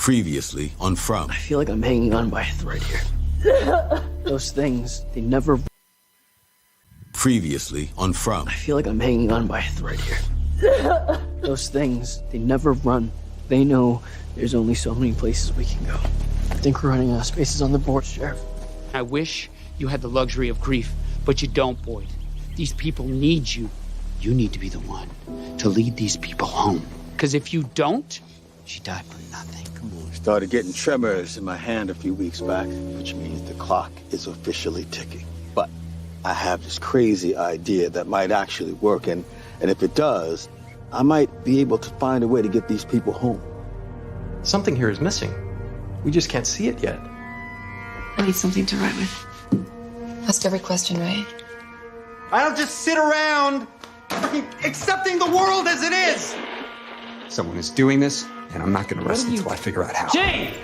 Previously on From. I feel like I'm hanging on by a thread here. Those things, they never... Previously on From. I feel like I'm hanging on by a thread here. Those things, they never run. They know there's only so many places we can go. I think we're running out of spaces on the board, Sheriff. I wish you had the luxury of grief, but you don't, Boyd. These people need you. You need to be the one to lead these people home. Because if you don't, she died for nothing. Come on. Started getting tremors in my hand a few weeks back, which means the clock is officially ticking. But I have this crazy idea that might actually work, and if it does, I might be able to find a way to get these people home. Something here is missing. We just can't see it yet. I need something to write with. Ask every question, right? I don't just sit around accepting the world as it is. Someone is doing this, and I'm not going to rest until I figure out how. Jade!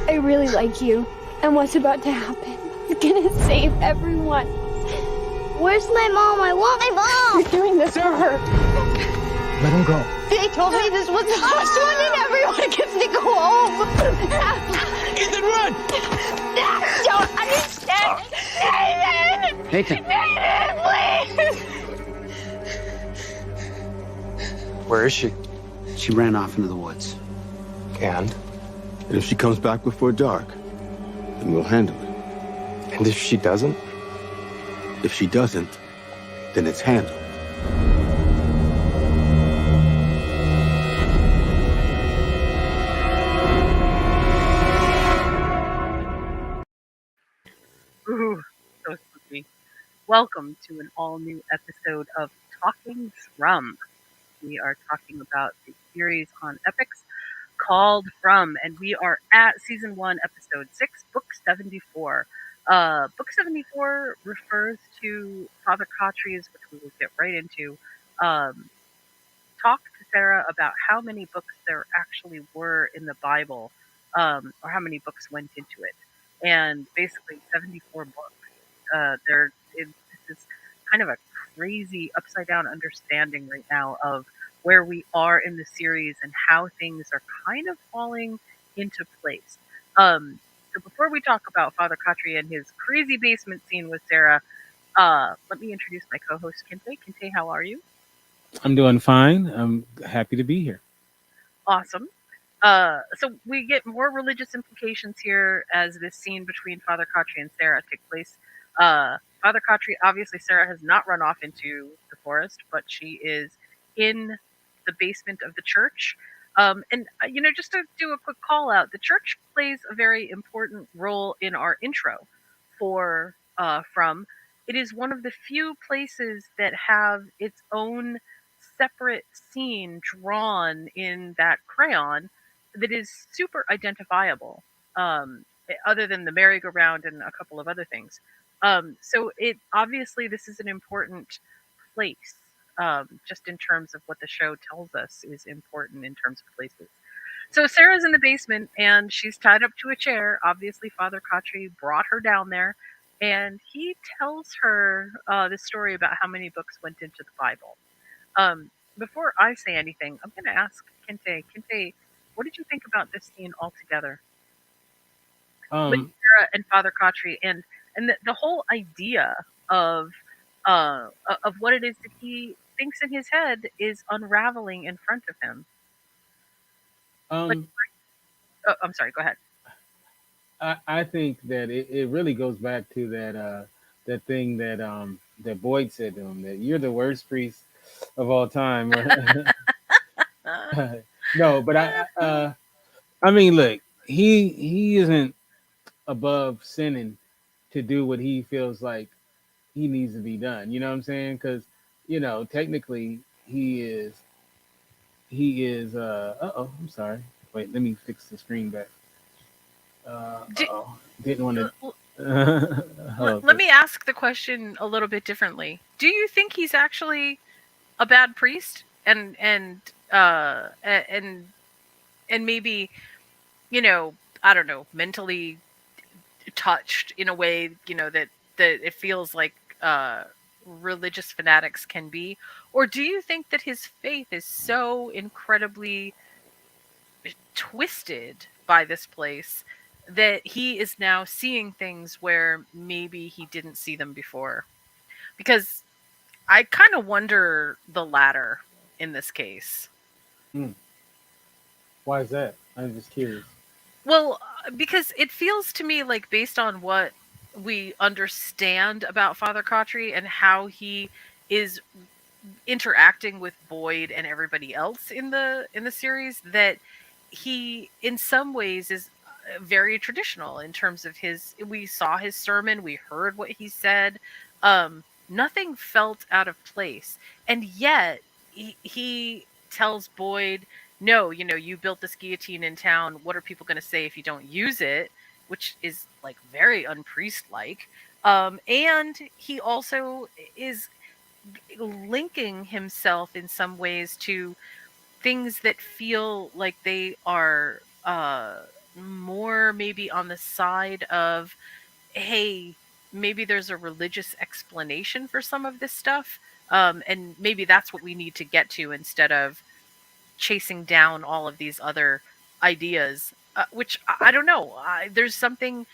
I really like you, and what's about to happen is gonna save everyone. Where's my mom? I want my mom! You're doing this for her. Let him go. They told me this was the last one and everyone gets to go home. Ethan, run! Don't understand. Nathan! Nathan, please! Where is she? She ran off into the woods. And if she comes back before dark, then we'll handle it. if she doesn't? If she doesn't, then it's handled. Ooh, so spooky. Welcome to an all-new episode of Talking From. We are talking about the series on epics called From, and we are at Season 1, Episode 6, Book 74. Book 74 refers to Father Cautry's, which we will get right into, talk to Sarah about how many books there actually were in the Bible, or how many books went into it. And basically 74 books. This is kind of a crazy upside down understanding right now of where we are in the series and how things are kind of falling into place. So before we talk about Father Cautry and his crazy basement scene with Sarah, let me introduce my co-host Kinte. Kinte, how are you? I'm doing fine. I'm happy to be here. Awesome. So we get more religious implications here as this scene between Father Cautry and Sarah take place. Father Cautry, obviously Sarah has not run off into the forest, but she is in the basement of the church. Just to do a quick call out, the church plays a very important role in our intro for From. It is one of the few places that have its own separate scene drawn in that crayon that is super identifiable, other than the merry-go-round and a couple of other things. So it obviously this is an important place, just in terms of what the show tells us is important in terms of places. So Sarah's in the basement and she's tied up to a chair. Obviously, Father Cautry brought her down there, and he tells her this story about how many books went into the Bible. Before I say anything, I'm going to ask Kinte. Kinte, what did you think about this scene altogether? With Sarah and Father Cautry, and the whole idea of what it is that he thinks in his head is unraveling in front of him. I'm sorry. Go ahead. I think that it really goes back to that thing that Boyd said to him, that you're the worst priest of all time. No, but I mean, look, he isn't above sinning to do what he feels like he needs to be done. You know what I'm saying? Because, technically he is, I'm sorry. Wait, let me fix the screen back. Didn't want to. Let me ask the question a little bit differently. Do you think he's actually a bad priest and maybe, I don't know, mentally touched in a way, that it feels like religious fanatics can be? Or do you think that his faith is so incredibly twisted by this place that he is now seeing things where maybe he didn't see them before? Because I kind of wonder the latter in this case. Why is that? I'm just curious. Well, because it feels to me like, based on what we understand about Father Cautry and how he is interacting with Boyd and everybody else in the series, that he in some ways is very traditional in terms of his. We saw his sermon, we heard what he said. Nothing felt out of place, and yet he tells Boyd, no, you built this guillotine in town, what are people going to say if you don't use it, which is like very unpriest like. And he also is linking himself in some ways to things that feel like they are more maybe on the side of, hey, maybe there's a religious explanation for some of this stuff, and maybe that's what we need to get to instead of chasing down all of these other ideas, which I don't know. There's something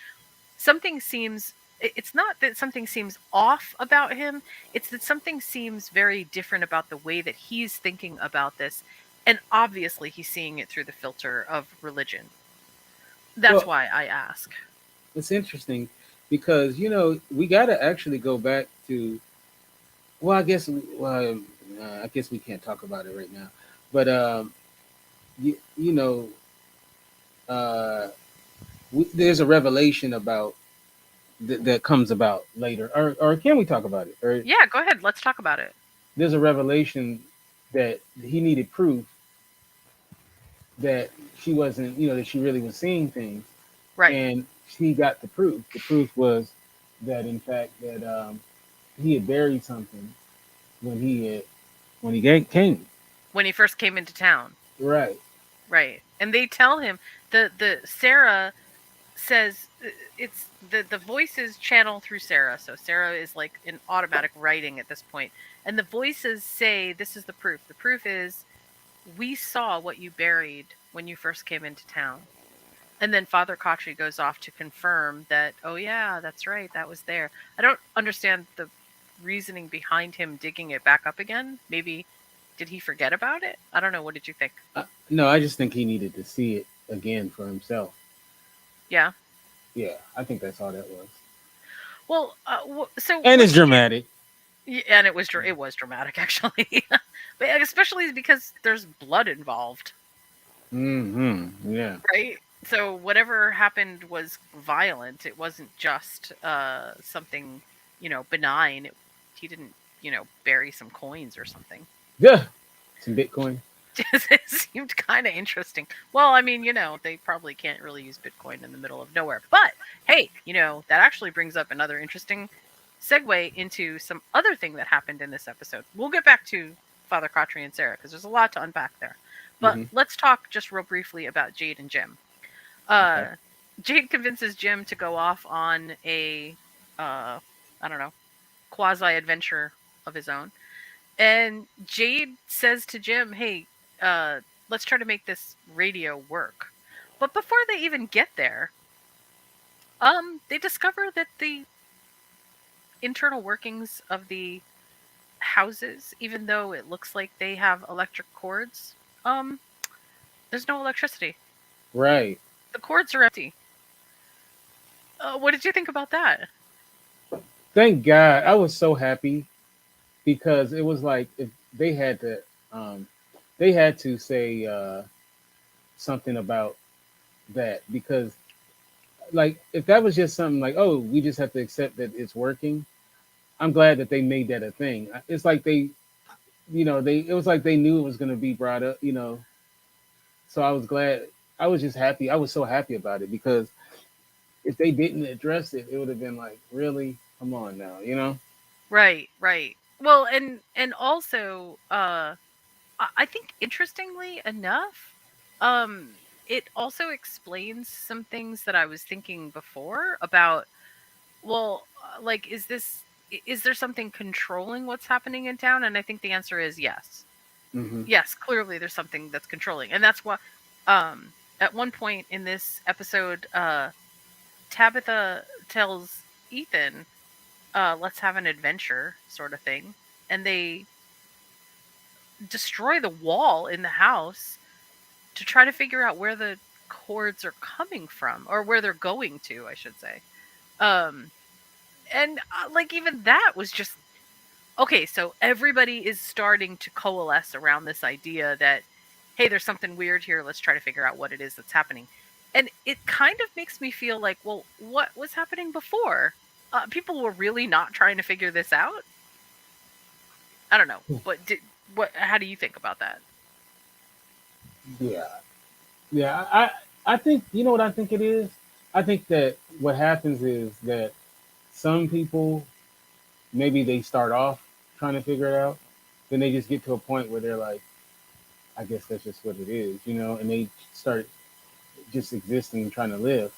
seems, it's not that something seems off about him, it's that something seems very different about the way that he's thinking about this, and obviously he's seeing it through the filter of religion. That's Well, why I ask. it's interesting because we got to actually go back to. Well, I guess we can't talk about it right now, but you know, uh, there's a revelation about that comes about later, or can we talk about it? Or Yeah, go ahead, let's talk about it. there's a revelation that he needed proof that she wasn't, that she really was seeing things, Right. and he got the proof. The proof was that, in fact, that he had buried something when he came. When he first came into town. Right. Right. And they tell him, the Sarah says, it's the voices channel through Sarah. So Sarah is like in automatic writing at this point. And the voices say, this is the proof. The proof is, we saw what you buried when you first came into town. And then Father Cautry goes off to confirm that, oh yeah, that's right, that was there. I don't understand the reasoning behind him digging it back up again. Maybe did he forget about it? I don't know. What did you think? No, I just think he needed to see it again for himself. Yeah. Yeah, I think that's all that was. Well, so and it's dramatic. Yeah, and it was dramatic actually, but especially because there's blood involved. Mm-hmm. Yeah. Right. So whatever happened was violent. It wasn't just something benign. He didn't bury some coins or something. Yeah. Some Bitcoin. It seemed kind of interesting. Well, I mean, they probably can't really use Bitcoin in the middle of nowhere. But hey, that actually brings up another interesting segue into some other thing that happened in this episode. We'll get back to Father Cautry and Sarah because there's a lot to unpack there. But let's talk just real briefly about Jade and Jim. Okay. Jade convinces Jim to go off on a, I don't know, quasi-adventure of his own. And Jade says to Jim, hey, let's try to make this radio work. But before they even get there, they discover that the internal workings of the houses, even though it looks like they have electric cords, there's no electricity. Right. The cords are empty. What did you think about that? Thank God. I was so happy because it was like if they had to say something about that, because like if that was just something like, oh, we just have to accept that it's working. I'm glad that they made that a thing. It's like it was like they knew it was going to be brought up, So I was glad. I was just happy. I was so happy about it because if they didn't address it, it would have been like, really, come on now, Right. Well, and also, I think interestingly enough, it also explains some things that I was thinking before about. Well, like, is this is there something controlling what's happening in town? And I think the answer is yes. Mm-hmm. Yes, clearly there's something that's controlling. And that's what at one point in this episode, Tabitha tells Ethan, let's have an adventure sort of thing. And they destroy the wall in the house to try to figure out where the cords are coming from, or where they're going to, I should say. And like, even that was just okay. So everybody is starting to coalesce around this idea that, hey, there's something weird here. Let's try to figure out what it is that's happening. And it kind of makes me feel like, well, what was happening before? People were really not trying to figure this out. I don't know, but how do you think about that? Yeah. I think, you know what I think it is. I think that what happens is that some people, maybe they start off trying to figure it out, then they just get to a point where they're like, I guess that's just what it is, and they start just existing and trying to live.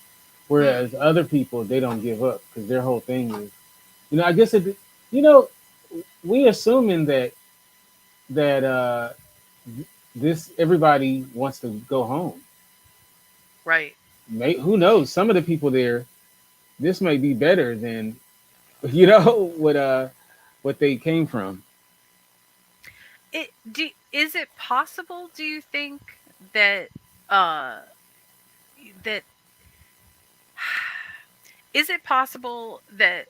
Whereas other people, they don't give up because their whole thing is, I guess we assuming that this everybody wants to go home. Right. Who knows? Some of the people there, this might be better than, what they came from. Is it possible, do you think, that that is it possible that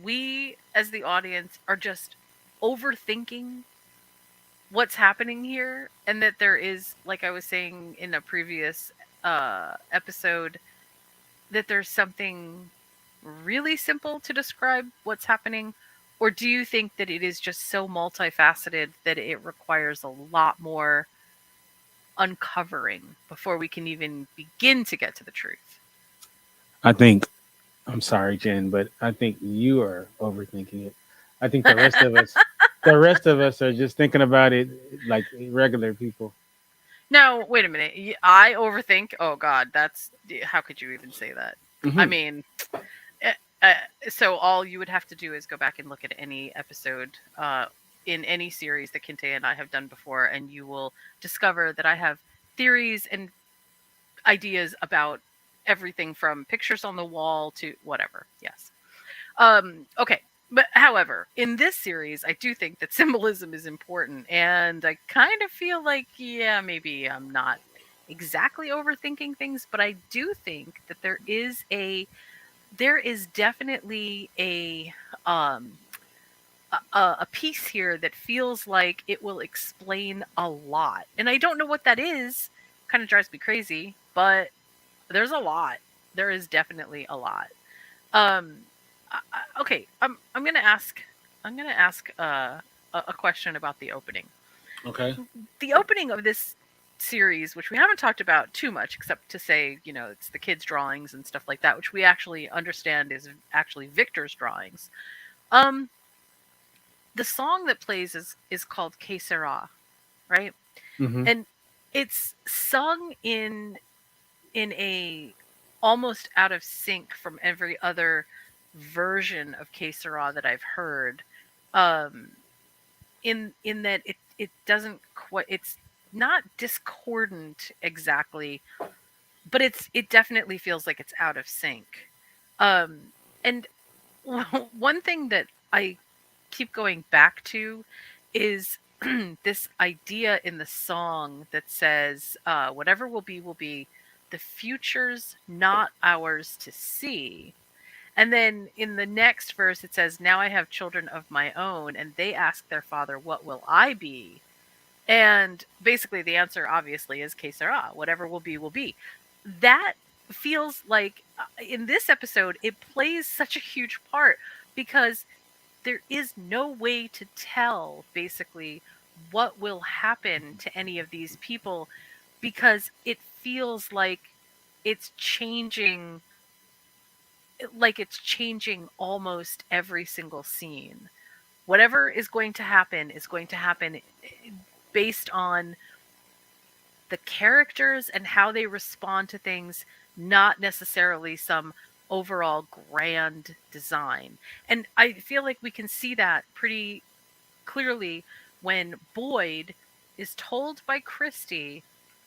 we as the audience are just overthinking what's happening here, and that there is, like I was saying in a previous episode, that there's something really simple to describe what's happening? Or do you think that it is just so multifaceted that it requires a lot more uncovering before we can even begin to get to the truth? I'm sorry, Jen, but I think you are overthinking it. I think the rest of us are just thinking about it like regular people. No, wait a minute. I overthink. Oh God, how could you even say that? Mm-hmm. I mean, so all you would have to do is go back and look at any episode in any series that Kinte and I have done before, and you will discover that I have theories and ideas about everything from pictures on the wall to whatever. Yes. Okay. But however, in this series, I do think that symbolism is important, and I kind of feel like, yeah, maybe I'm not exactly overthinking things, but I do think that there is definitely a piece here that feels like it will explain a lot. And I don't know what that is. Kind of drives me crazy, but there's a lot. There is definitely a lot. Okay, I'm gonna ask a question about the opening. Okay. The opening of this series, which we haven't talked about too much, except to say, it's the kids' drawings and stuff like that, which we actually understand is actually Victor's drawings. The song that plays is called Que Sera, right? Mm-hmm. And it's sung in a almost out of sync from every other version of Que Sera that I've heard. In that it doesn't quite, it's not discordant exactly, but it definitely feels like it's out of sync. And one thing that I keep going back to is this idea in the song that says, whatever will be, the future's not ours to see. And then in the next verse, it says, now I have children of my own, and they ask their father, what will I be? And basically the answer, obviously, is Que Sera. Whatever will be, will be. That feels like, in this episode, it plays such a huge part, because there is no way to tell, basically, what will happen to any of these people, because it feels like it's changing almost every single scene. Whatever is going to happen based on the characters and how they respond to things, not necessarily some overall grand design. And I feel like we can see that pretty clearly when Boyd is told by Christy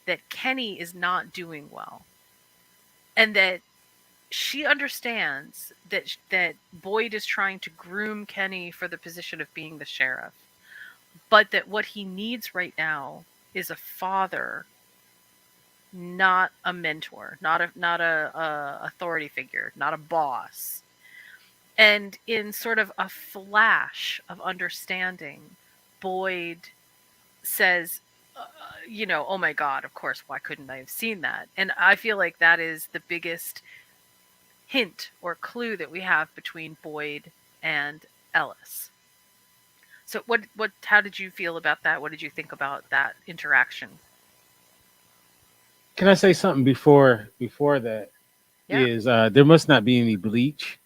that Kenny is not doing well, and that she understands that Boyd is trying to groom Kenny for the position of being the sheriff, but that what he needs right now is a father, not a mentor, not a authority figure, not a boss. And in sort of a flash of understanding, Boyd says, oh my God, of course, why couldn't I have seen that? And I feel like that is the biggest hint or clue that we have between Boyd and Ellis. So how did you feel about that? What did you think about that interaction? Can I say something before that? Yeah. Is there must not be any bleach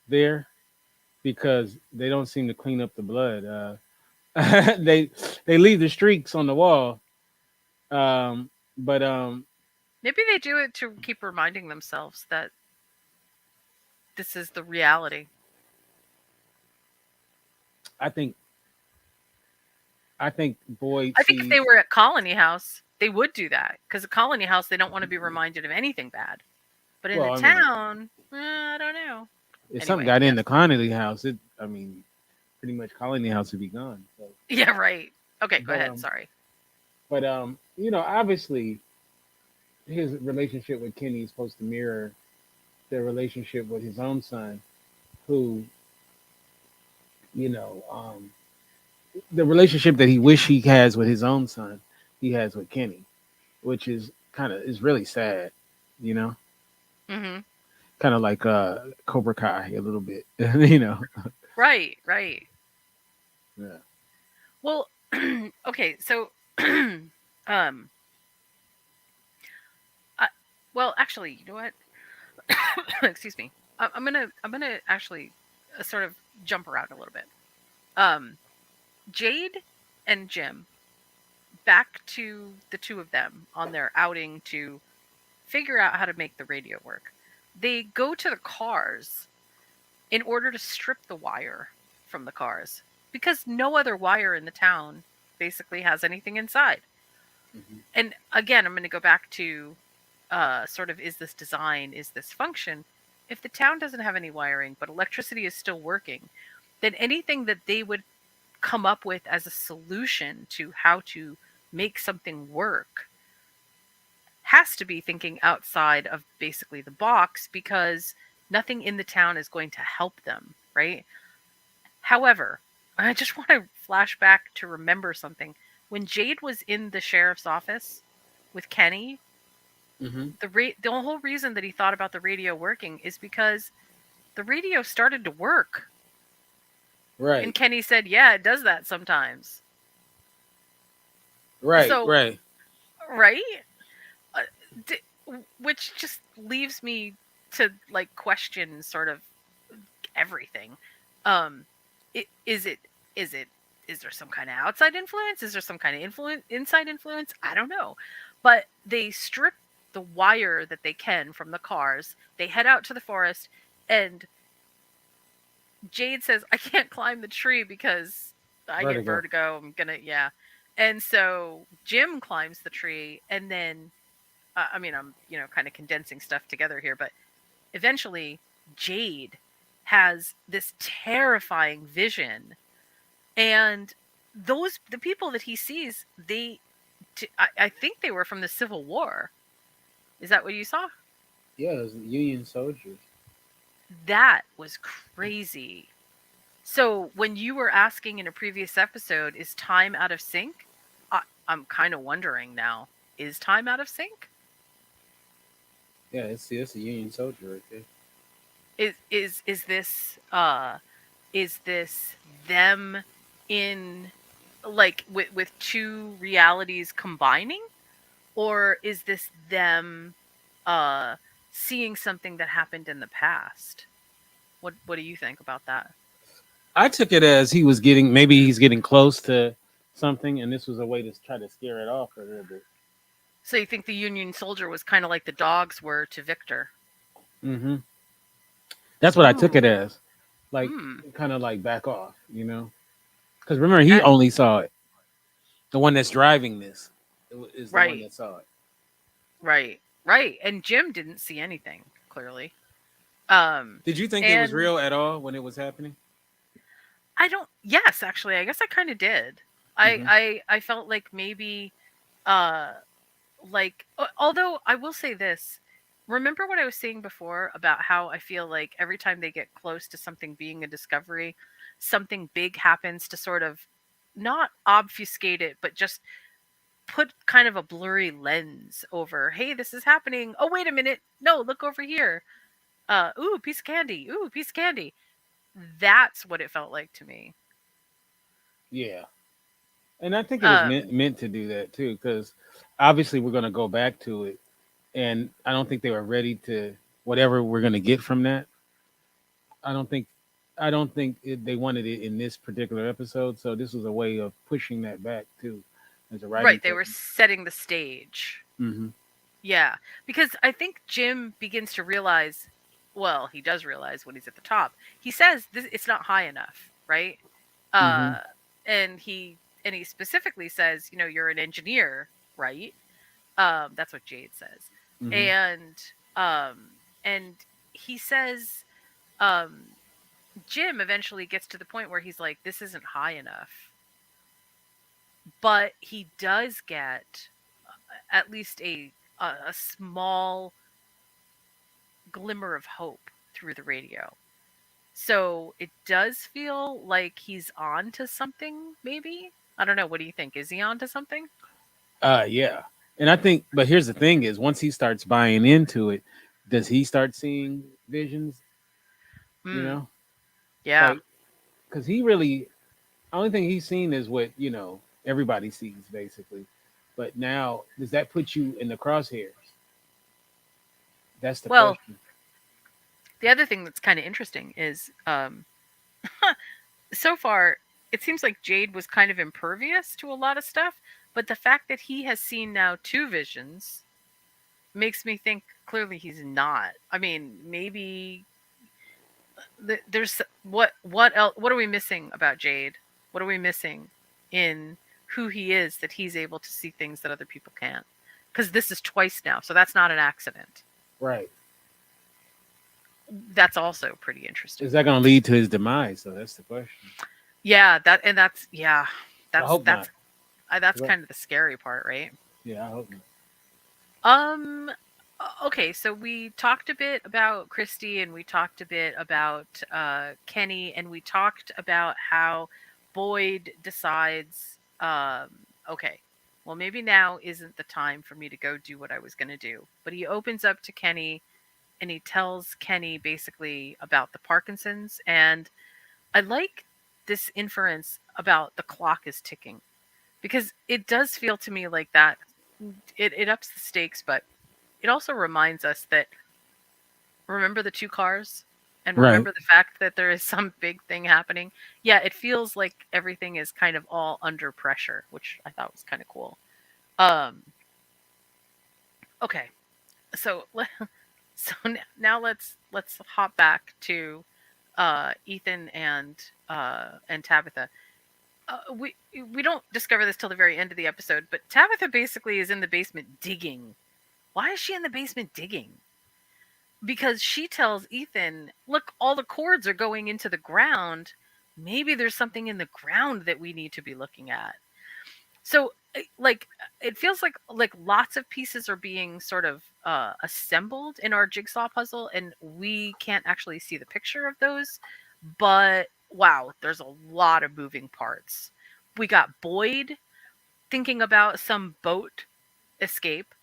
there, because they don't seem to clean up the blood. They leave the streaks on the wall. But maybe they do it to keep reminding themselves that this is the reality. I think Boyd. I think if they were at Colony House, they would do that, because at Colony House they don't want to be reminded of anything bad. But in the town, I don't know. If something got in the Colony House, pretty much Colony House would be gone. So. Yeah, right. Okay, go ahead. Sorry. But obviously, his relationship with Kenny is supposed to mirror their relationship with his own son, who, the relationship that he wish he has with his own son, he has with Kenny, which is really sad, Mm-hmm. Kind of like Cobra Kai a little bit, Right. Yeah. Well, okay, so well, actually, you know what? Excuse me. I'm gonna actually sort of jump around a little bit. Jade and Jim, back to the two of them on their outing to figure out how to make the radio work. They go to the cars in order to strip the wire from the cars, because no other wire in the town basically has anything inside. Mm-hmm. And again, I'm going to go back to sort of, is this design, is this function? If the town doesn't have any wiring, but electricity is still working, then anything that they would come up with as a solution to how to make something work has to be thinking outside of basically the box, because nothing in the town is going to help them, right? However, I just want to flash back to remember something. When Jade was in the sheriff's office with Kenny, mm-hmm. The whole reason that he thought about the radio working is because the radio started to work. Right. And Kenny said, yeah, it does that sometimes. Right, so, right. Right? Which just leaves me to like question sort of everything. Is there some kind of outside influence? Is there some kind of inside influence? I don't know. But they strip the wire that they can from the cars. They head out to the forest, and Jade says, I can't climb the tree because I get vertigo. I'm gonna, yeah. And so Jim climbs the tree, and then, I'm, kind of condensing stuff together here, but eventually Jade has this terrifying vision, and the people that he sees, I think they were from the Civil War. Is that what you saw? Yeah, it was Union soldiers. That was crazy. So when you were asking in a previous episode, is time out of sync? I'm kind of wondering now, is time out of sync? Yeah, it's a Union soldier right there. Is this them in, like, with two realities combining, or is this them seeing something that happened in the past? What do you think about that? I took it as he's getting close to something, and this was a way to try to scare it off a little bit. So you think the Union soldier was kind of like the dogs were to Victor? Mm-hmm. That's what I took it Ooh. as, like Hmm. kind of like back off, because remember he And- only saw it. The one that's driving this is the one right. that saw it. Right. Right. And Jim didn't see anything clearly. Um, Did you think it was and real at all when it was happening? I don't. Yes, actually, I guess I kind of did. Hmm. I felt like maybe, uh, although I will say this. Remember what I was saying before about how I feel like every time they get close to something being a discovery, something big happens to sort of not obfuscate it, but just put kind of a blurry lens over, hey, this is happening. Oh, wait a minute. No, look over here. Ooh, piece of candy. Ooh, piece of candy. That's what it felt like to me. Yeah, and I think it was Um, meant to do that too, because obviously we're going to go back to it, and I don't think they were ready to whatever we're going to get from that. I don't think they wanted it in this particular episode, so this was a way of pushing that back too, as a writing right, they were technique. setting the stage. Hmm. Yeah, because I think Jim begins to realize, well, he does realize when he's at the top. He says this, it's not high enough, right? Hmm. Uh, and he specifically says, you're an engineer, right? That's what Jade says, Hmm. and um, and he says, um, Jim eventually gets to the point where he's like, this isn't high enough, but he does get at least a small glimmer of hope through the radio. So it does feel like he's on to something, maybe. I don't know. What do you think? Is he on to something? Yeah, and I think, but here's the thing: is once he starts buying into it, does he start seeing visions? You Hmm. know, Yeah. like because he really only thing he's seen is what everybody sees basically. But now, does that put you in the crosshairs? That's the Well, question. the other thing that's kind of interesting is so far it seems like Jade was kind of impervious to a lot of stuff, but the fact that he has seen now two visions makes me think clearly he's not. I mean, maybe there's what else? What are we missing about Jade? What are we missing in who he is that he's able to see things that other people can't? Because this is twice now, so that's not an accident. Right. That's also pretty interesting. Is that going to lead to his demise? So that's the question. Yeah, that's I hope not. that's kind of the scary part, right? Yeah, I hope not. Um. Okay, so we talked a bit about Christy, and we talked a bit about Kenny, and we talked about how Boyd decides, okay, well, maybe now isn't the time for me to go do what I was going to do. But he opens up to Kenny, and he tells Kenny basically about the Parkinson's, and I like this inference about the clock is ticking because it does feel to me like that. It ups the stakes, but it also reminds us that remember the two cars and Right. remember the fact that there is some big thing happening. Yeah, it feels like everything is kind of all under pressure, which I thought was kind of cool. Um, okay, so so now let's hop back to Ethan and Tabitha. We don't discover this till the very end of the episode, but Tabitha basically is in the basement digging. Why is she in the basement digging? Because she tells Ethan, look, all the cords are going into the ground. Maybe there's something in the ground that we need to be looking at. So like it feels like lots of pieces are being sort of assembled in our jigsaw puzzle, and we can't actually see the picture of those, but wow, there's a lot of moving parts. We got Boyd thinking about some boat escape.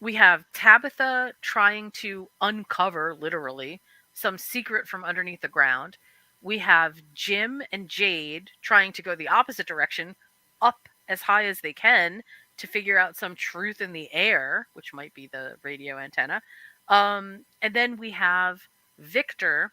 We have Tabitha trying to uncover, literally, some secret from underneath the ground. We have Jim and Jade trying to go the opposite direction, up as high as they can, to figure out some truth in the air, which might be the radio antenna. And then we have Victor,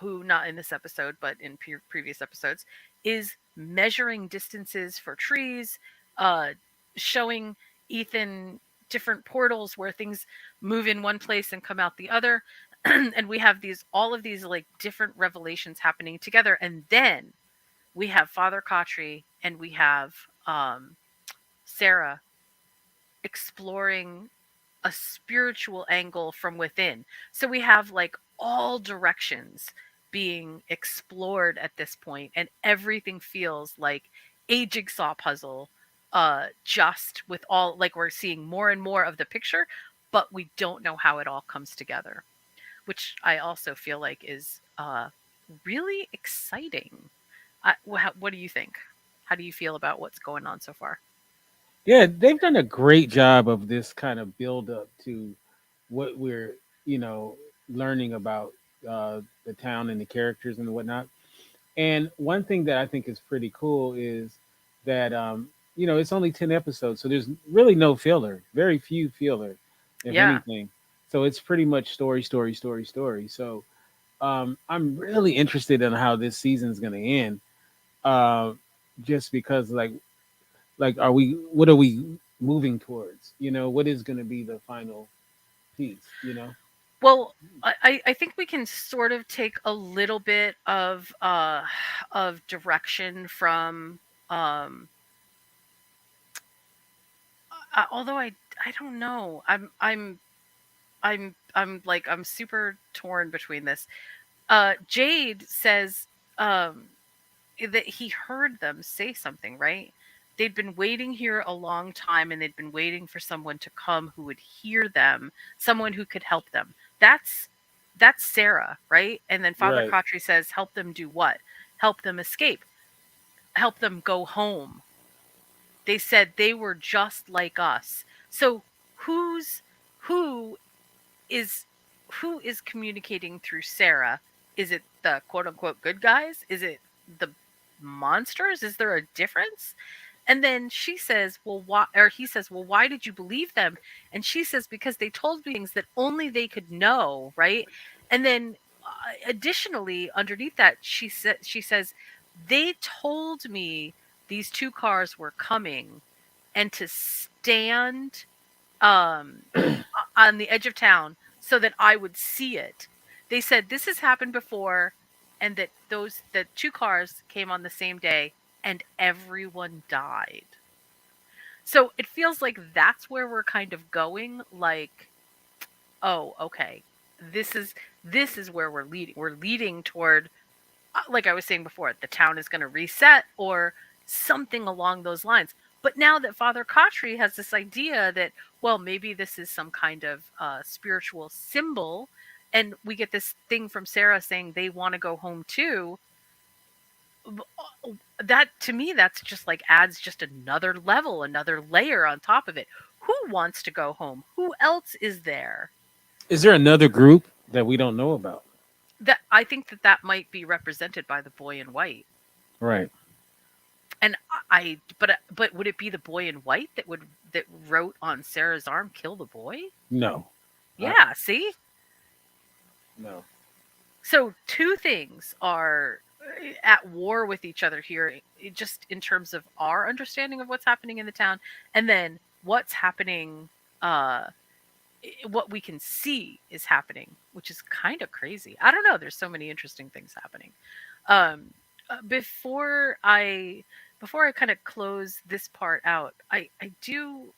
who, not in this episode, but in previous episodes, is measuring distances for trees, uh, showing Ethan different portals where things move in one place and come out the other. and we have all of these like different revelations happening together, and then we have Father Kotri and we have Sarah exploring a spiritual angle from within. So we have like all directions being explored at this point, and everything feels like a jigsaw puzzle, just with all like we're seeing more and more of the picture, but we don't know how it all comes together, which I also feel like is really exciting. What do you think? How do you feel about what's going on so far? Yeah, they've done a great job of this kind of build up to what we're, learning about the town and the characters and whatnot. And one thing that I think is pretty cool is that it's only 10 episodes, so there's really no filler, very few filler, if Yeah. anything. So it's pretty much story, story, story, story. So I'm really interested in how this season's going to end. Uh, just because, like, what are we moving towards? What is going to be the final piece? Well, I think we can sort of take a little bit of direction from although I don't know. I'm super torn between this. Jade says um that he heard them say something, right? They'd been waiting here a long time, and they'd been waiting for someone to come who would hear them, someone who could help them. That's Sarah, right? And then Father Right. Kotri says, help them do what? Help them escape. Help them go home. They said they were just like us. So who is who is communicating through Sarah? Is it the quote unquote good guys? Is it the monsters? Is there a difference? And then she says, well, why, or he says, well, why did you believe them? And she says, because they told me things that only they could know, right? And then additionally, underneath that, she says, they told me these two cars were coming and to stand um on the edge of town so that I would see it. They said this has happened before, and that the two cars came on the same day and everyone died. So it feels like that's where we're kind of going, like, oh, okay. This is where we're leading. We're leading toward, like I was saying before, the town is going to reset or something along those lines. But now that Father Kotri has this idea that, well, maybe this is some kind of spiritual symbol, and we get this thing from Sarah saying they want to go home too, that to me, that's just like adds just another level, another layer on top of it. Who wants to go home? Who else is there? Is there another group that we don't know about? That I think that might be represented by the boy in white. Right. And but would it be the boy in white that wrote on Sarah's arm, "Kill the boy"? No. Yeah, see? No. So two things are at war with each other here, just in terms of our understanding of what's happening in the town, and then what's happening, what we can see is happening, which is kind of crazy. I don't know. There's so many interesting things happening. Um, before I kind of close this part out, I do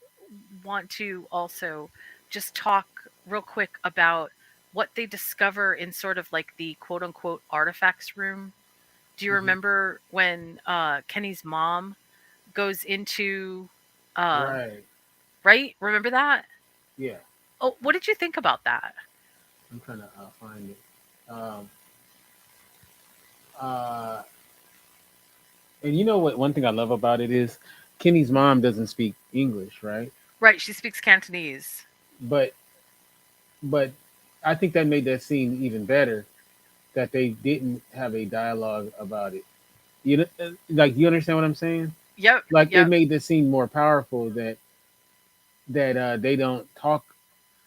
want to also just talk real quick about what they discover in sort of like the quote unquote artifacts room. Do you remember when Kenny's mom goes into Right. right? Remember that? Yeah. Oh, what did you think about that? I'm trying to find it. Uh, and you know what? One thing I love about it is Kenny's mom doesn't speak English, right? Right, she speaks Cantonese. But but I think that made that scene even better that they didn't have a dialogue about it. You know, like you understand what I'm saying? Yep. Like it Yep. made the scene more powerful that they don't talk.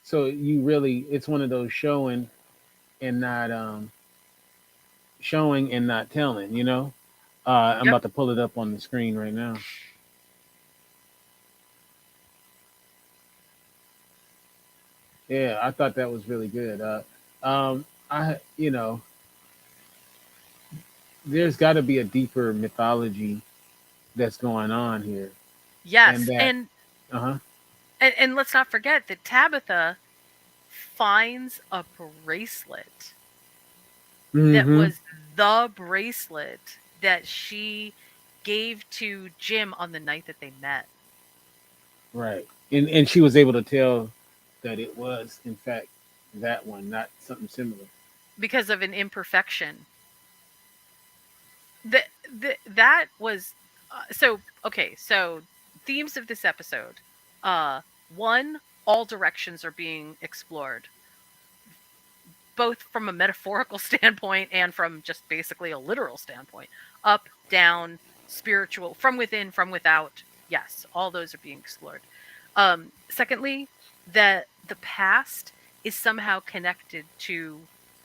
So you really, it's one of those and not showing and not telling. I'm Yep. about to pull it up on the screen right now. Yeah, I thought that was really good. I there's got to be a deeper mythology that's going on here, and Yes, that uh huh. and let's not forget that Tabitha finds a bracelet that Mm-hmm. was the bracelet that she gave to Jim on the night that they met. Right, and she was able to tell that it was in fact that one, not something similar. Because of an imperfection. That was so okay. So themes of this episode: one, all directions are being explored, both from a metaphorical standpoint and from just basically a literal standpoint. Up, down, spiritual, from within, from without. Yes, all those are being explored. Secondly, that the past is somehow connected to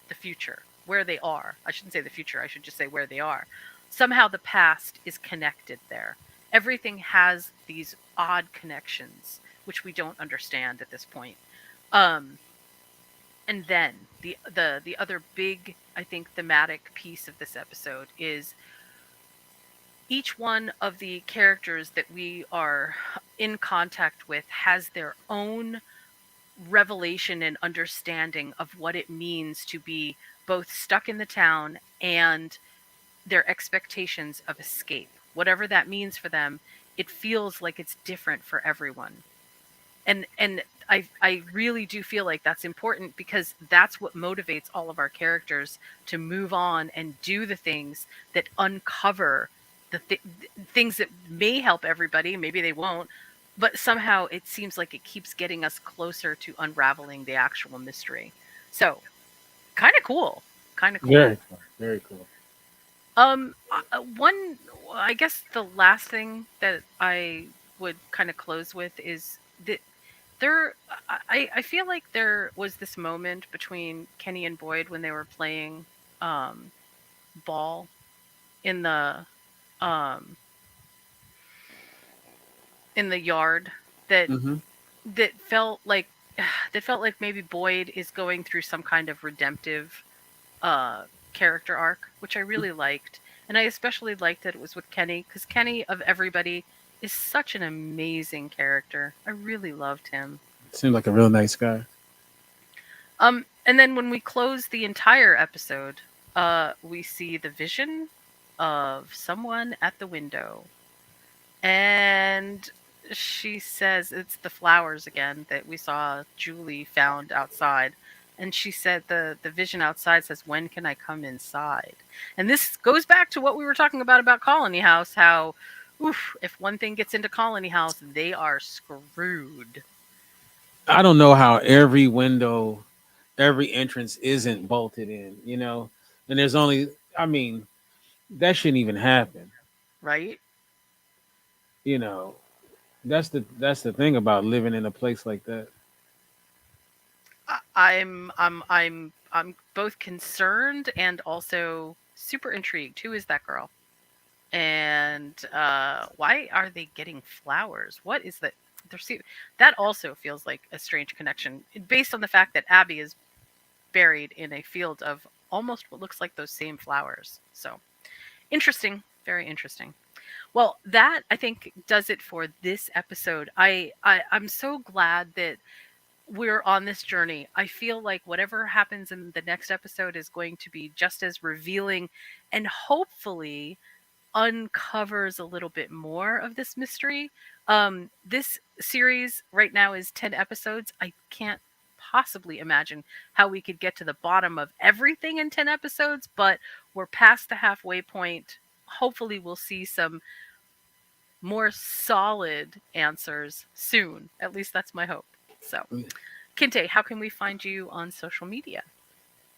the future, where they are. I shouldn't say the future, I should just say where they are. Somehow the past is connected there. Everything has these odd connections, which we don't understand at this point. Um, and then the other big, I think, thematic piece of this episode is each one of the characters that we are in contact with has their own revelation and understanding of what it means to be both stuck in the town and their expectations of escape. Whatever that means for them, it feels like it's different for everyone. And I really do feel like that's important because that's what motivates all of our characters to move on and do the things that uncover things that may help everybody, maybe they won't, but somehow it seems like it keeps getting us closer to unraveling the actual mystery. So, kind of cool. Kind of cool. Very cool. Very cool. One, I guess the last thing that I would kind of close with is that there, I feel like there was this moment between Kenny and Boyd when they were playing um, ball in um, the yard that Mm-hmm. that felt like that felt like maybe Boyd is going through some kind of redemptive uh, character arc, which I really liked. And I especially liked that it was with Kenny, because Kenny, of everybody, is such an amazing character. I really loved him. Seemed like a real nice guy. And then when we close the entire episode, we see the vision of someone at the window. And she says it's the flowers again that we saw Julie found outside. And she said the vision outside says, "When can I come inside?" And this goes back to what we were talking about Colony House, how oof, if one thing gets into Colony House, they are screwed. I don't know how every window, every entrance isn't bolted in, and there's only, I mean, that shouldn't even happen. Right? You know, that's the thing about living in a place like that. I'm both concerned and also super intrigued. Who is that girl? And why are they getting flowers? What is that? That also feels like a strange connection, based on the fact that Abby is buried in a field of almost what looks like those same flowers. So interesting, very interesting. Well, that I think does it for this episode. I'm so glad that we're on this journey. I feel like whatever happens in the next episode is going to be just as revealing and hopefully uncovers a little bit more of this mystery. This series right now is 10 episodes. I can't possibly imagine how we could get to the bottom of everything in 10 episodes, but we're past the halfway point. Hopefully, we'll see some more solid answers soon. At least that's my hope. So, Kinte, how can we find you on social media?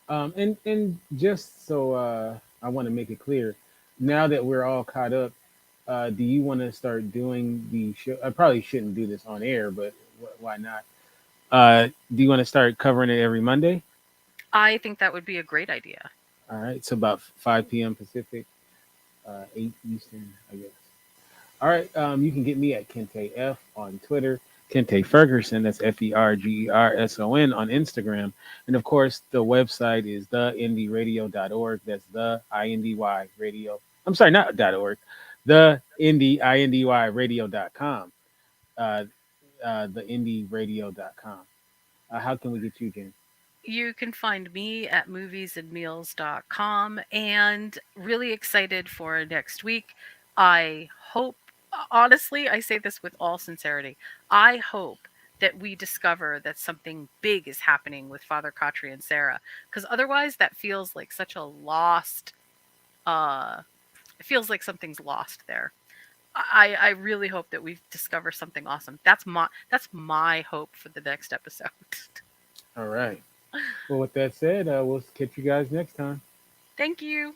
And just so I want to make it clear, now that we're all caught up, do you want to start doing the show? I probably shouldn't do this on air, but why not? Do you want to start covering it every Monday? I think that would be a great idea. All right, so about 5 p.m. Pacific, 8 Eastern, I guess. All right, you can get me at Kinte F on Twitter. Kinte Ferguson. That's Fergerson on Instagram. And of course, the website is theindyradio.org. That's the INDY radio. I'm sorry, not .org. The INDY radio.com. theindyradio.com. How can we get you, Jen? You can find me at moviesandmeals.com, and really excited for next week. I hope, honestly, I say this with all sincerity, I hope that we discover that something big is happening with Father Khatri and Sarah, because otherwise that feels like such a lost, it feels like something's lost there. I really hope that we discover something awesome. That's my hope for the next episode. All right. Well, with that said, we'll catch you guys next time. Thank you.